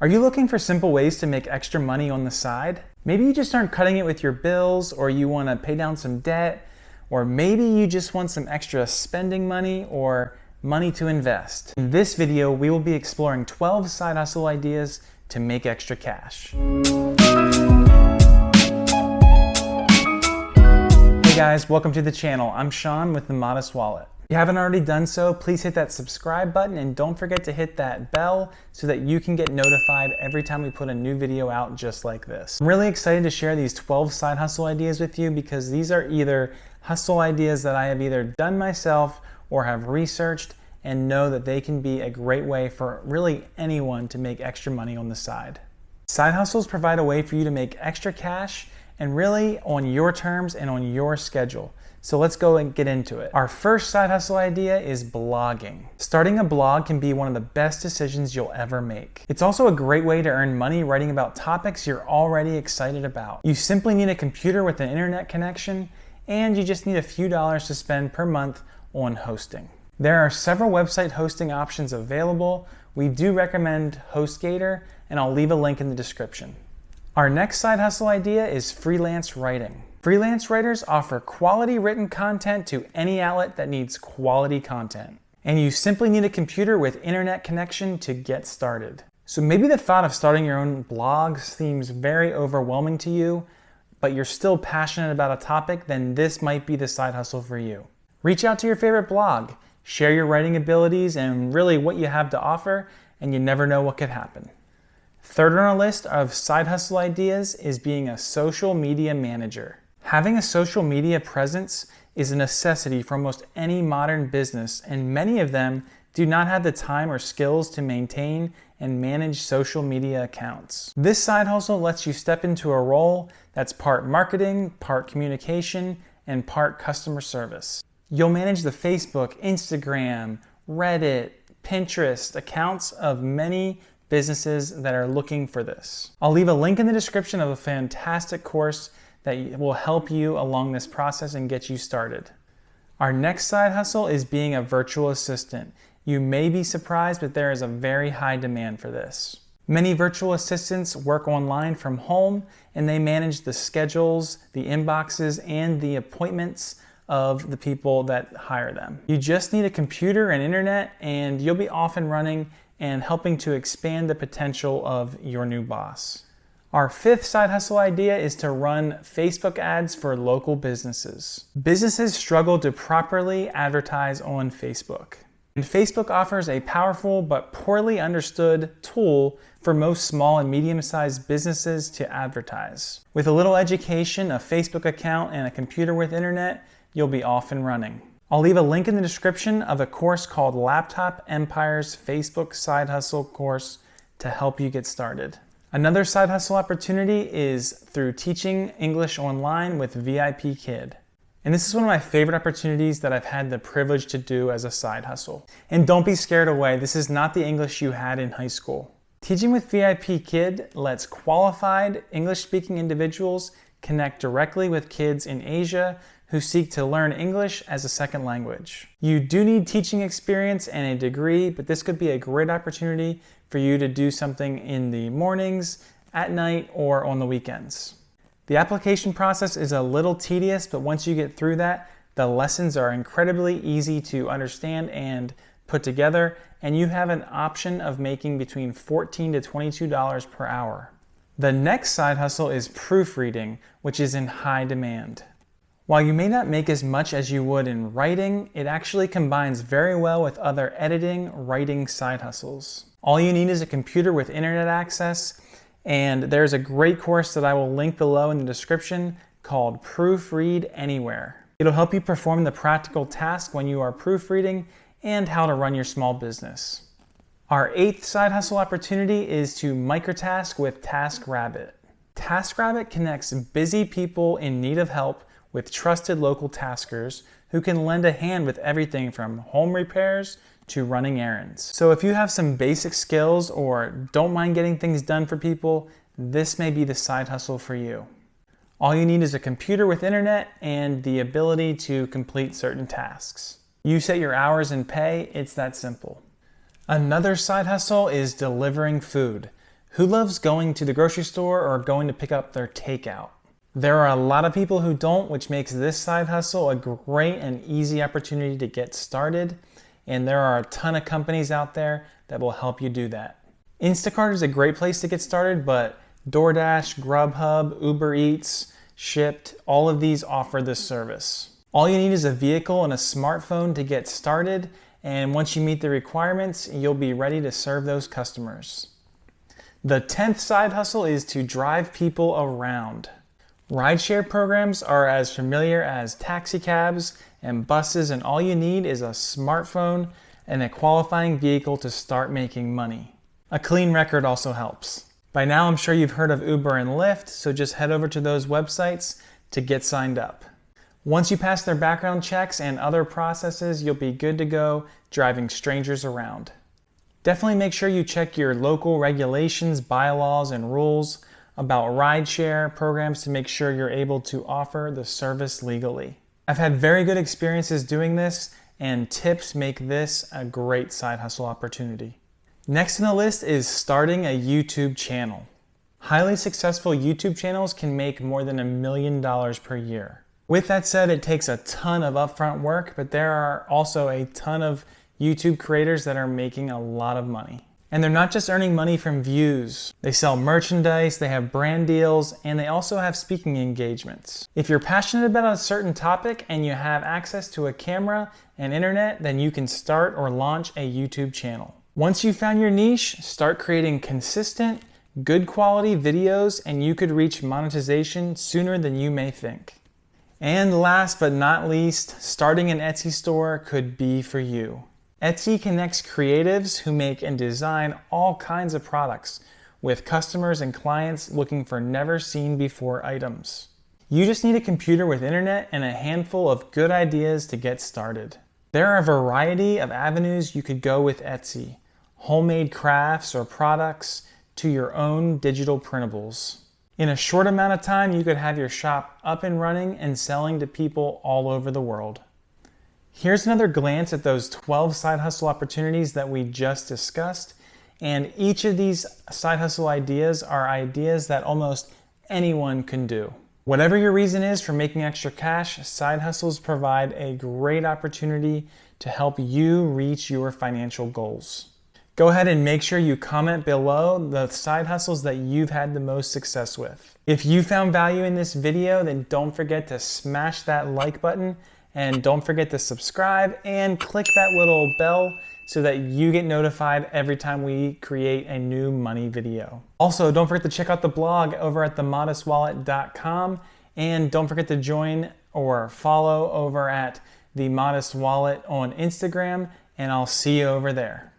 Are you looking for simple ways to make extra money on the side? Maybe you just aren't cutting it with your bills, or you want to pay down some debt, or maybe you just want some extra spending money or money to invest. In this video, we will be exploring 12 side hustle ideas to make extra cash. Hey guys, welcome to the channel. I'm Sean with The Modest Wallet. If you haven't already done so, please hit that subscribe button and don't forget to hit that bell so that you can get notified every time we put a new video out just like this. I'm really excited to share these 12 side hustle ideas with you because these are either hustle ideas that I have either done myself or have researched and know that they can be a great way for really anyone to make extra money on the side. Side hustles provide a way for you to make extra cash and really on your terms and on your schedule. So let's go and get into it. Our first side hustle idea is blogging. Starting a blog can be one of the best decisions you'll ever make. It's also a great way to earn money writing about topics you're already excited about. You simply need a computer with an internet connection, and you just need a few dollars to spend per month on hosting. There are several website hosting options available. We do recommend HostGator, and I'll leave a link in the description. Our next side hustle idea is freelance writing. Freelance writers offer quality written content to any outlet that needs quality content. And you simply need a computer with internet connection to get started. So maybe the thought of starting your own blog seems very overwhelming to you, but you're still passionate about a topic, then this might be the side hustle for you. Reach out to your favorite blog, share your writing abilities and really what you have to offer, and you never know what could happen. Third on our list of side hustle ideas is being a social media manager. Having a social media presence is a necessity for almost any modern business, and many of them do not have the time or skills to maintain and manage social media accounts. This side hustle lets you step into a role that's part marketing, part communication, and part customer service. You'll manage the Facebook, Instagram, Reddit, Pinterest accounts of many businesses that are looking for this. I'll leave a link in the description of a fantastic course that will help you along this process and get you started. Our next side hustle is being a virtual assistant. You may be surprised, but there is a very high demand for this. Many virtual assistants work online from home, and they manage the schedules, the inboxes, and the appointments of the people that hire them. You just need a computer and internet, and you'll be off and running and helping to expand the potential of your new boss. Our fifth side hustle idea is to run Facebook ads for local businesses. Businesses struggle to properly advertise on Facebook. And Facebook offers a powerful but poorly understood tool for most small and medium-sized businesses to advertise. With a little education, a Facebook account, and a computer with internet, you'll be off and running. I'll leave a link in the description of a course called Laptop Empire's Facebook Side Hustle course to help you get started. Another side hustle opportunity is through teaching English online with VIP Kid. And this is one of my favorite opportunities that I've had the privilege to do as a side hustle. And don't be scared away, this is not the English you had in high school. Teaching with VIP Kid lets qualified English-speaking individuals connect directly with kids in Asia who seek to learn English as a second language. You do need teaching experience and a degree, but this could be a great opportunity for you to do something in the mornings, at night, or on the weekends. The application process is a little tedious, but once you get through that, the lessons are incredibly easy to understand and put together, and you have an option of making between $14 to $22 per hour. The next side hustle is proofreading, which is in high demand. While you may not make as much as you would in writing, it actually combines very well with other editing, writing side hustles. All you need is a computer with internet access, and there's a great course that I will link below in the description called Proofread Anywhere. It'll help you perform the practical task when you are proofreading and how to run your small business. Our eighth side hustle opportunity is to microtask with TaskRabbit. TaskRabbit connects busy people in need of help with trusted local taskers who can lend a hand with everything from home repairs to running errands. So if you have some basic skills or don't mind getting things done for people, this may be the side hustle for you. All you need is a computer with internet and the ability to complete certain tasks. You set your hours and pay, it's that simple. Another side hustle is delivering food. Who loves going to the grocery store or going to pick up their takeout? There are a lot of people who don't, which makes this side hustle a great and easy opportunity to get started. And there are a ton of companies out there that will help you do that. Instacart is a great place to get started, but DoorDash, Grubhub, Uber Eats, Shipt, all of these offer this service. All you need is a vehicle and a smartphone to get started, and once you meet the requirements, you'll be ready to serve those customers. The 10th side hustle is to drive people around. Rideshare programs are as familiar as taxi cabs and buses, and all you need is a smartphone and a qualifying vehicle to start making money. A clean record also helps. By now, I'm sure you've heard of Uber and Lyft, so just head over to those websites to get signed up. Once you pass their background checks and other processes, you'll be good to go driving strangers around. Definitely make sure you check your local regulations, bylaws, and rules about rideshare programs to make sure you're able to offer the service legally. I've had very good experiences doing this, and tips make this a great side hustle opportunity. Next on the list is starting a YouTube channel. Highly successful YouTube channels can make more than $1 million per year. With that said, it takes a ton of upfront work, but there are also a ton of YouTube creators that are making a lot of money. And they're not just earning money from views. They sell merchandise, they have brand deals, and they also have speaking engagements. If you're passionate about a certain topic and you have access to a camera and internet, then you can start or launch a YouTube channel. Once you've found your niche, start creating consistent, good quality videos, and you could reach monetization sooner than you may think. And last but not least, starting an Etsy store could be for you. Etsy connects creatives who make and design all kinds of products with customers and clients looking for never-seen-before items. You just need a computer with internet and a handful of good ideas to get started. There are a variety of avenues you could go with Etsy, homemade crafts or products to your own digital printables. In a short amount of time, you could have your shop up and running and selling to people all over the world. Here's another glance at those 12 side hustle opportunities that we just discussed, and each of these side hustle ideas are ideas that almost anyone can do. Whatever your reason is for making extra cash, side hustles provide a great opportunity to help you reach your financial goals. Go ahead and make sure you comment below the side hustles that you've had the most success with. If you found value in this video, then don't forget to smash that like button, and don't forget to subscribe and click that little bell so that you get notified every time we create a new money video. Also, don't forget to check out the blog over at themodestwallet.com, and don't forget to join or follow over at The Modest Wallet on Instagram, and I'll see you over there.